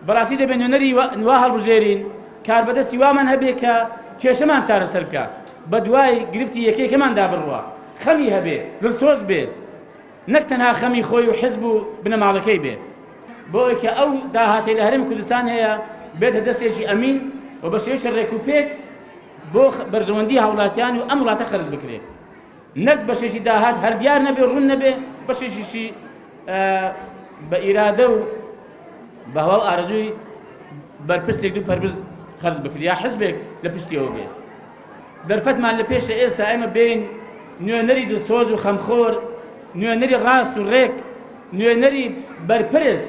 بەڕاستی دەبێت نوێنەری وا هەڵبژێرین کاربەدەستی وامان هەبێ کە کێشەمان چارەسەر بکە بە دوای گرفتی یەکێکەماندا بڕوە خەمی هەبێ دڵسۆز بێ نەک تەنها خەمی خۆی و حزب و بنەماڵەکەی بێ بۆ ئەوەی کە ئەو داهاتەی لە هەرێمی کوردستان هەیە بێتە دەستێکی ئەمین و بە شێوەیەکی ڕێکوپێک بۆ بەرژەوەندی هاوڵاتیان و ئەم وڵاتە خەرج بکرێت نەک بەشێکی داهات هەر دیار نەبێ ڕوون نەبێ بەشێکیشی بە ئیرادە و بە هەواڵ ئارەزووی بەرپرسێک دوو پەربرز خەرج بکرێت یا حزبێک لە پشتیەوە بێت دەرفەتمان لە پێشە ئێستا ئێمە بین نوێنەری دڵسۆز و خەمخۆر نوێنەری ڕاست و ڕێک نوێنەری بەرپرس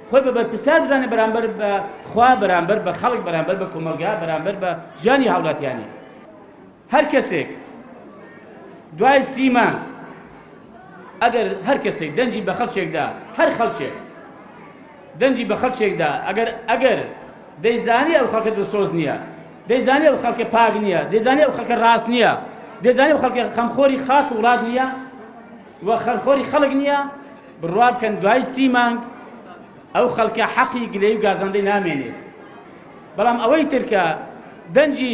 خۆی بە بەرپرسار بزانێ بەرامبەر بە خوا بەرامبەر بە خەڵک بەرامبەر بە کۆمەلگا بەرامبەر بە ژیانی هاوڵاتیانی هەر کەسێک دوای 30 مانگ ئەگەر هەر کەسێک دەنجی بە خەڵکێکدا هەر خەڵکێک دەنجی بە خەڵکێکدا ئەگەر دەیزانی ئەو خەڵکە دڵسۆز نییە دەیزانی ئەو خەڵکە پاک نییە دەیزانی ئەو خەڵکە ڕاست نییە دەیزانی ئەو خەڵکە خەمخۆری خاک و وڵات نییە و خەمخۆری خەڵک نییە بڕوا بکەن دوای 30 مانگ ئەو خەڵکە حەقی گلەی و گازاندەی نامێنێت بەڵام ئەوەی ترکە دەنجی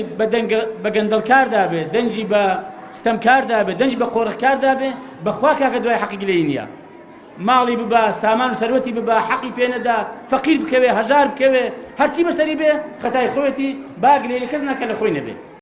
بە گەندەڵکاردا بێت دەنجی بە ستەمکاردا بێت دەنجی بە قۆڕەکاردا بێت بەخوا کاکە دوای حەقی گلەی نییە ماڵی ببە سامان و سەروەتی ببە حەقی پێنەدا فەقیر بکەوێ هەژار بکەوێ هەرچی بەسەری بێ خەتای خۆیەتی با گلەی لە کەس ناکە لە خۆی نەبێت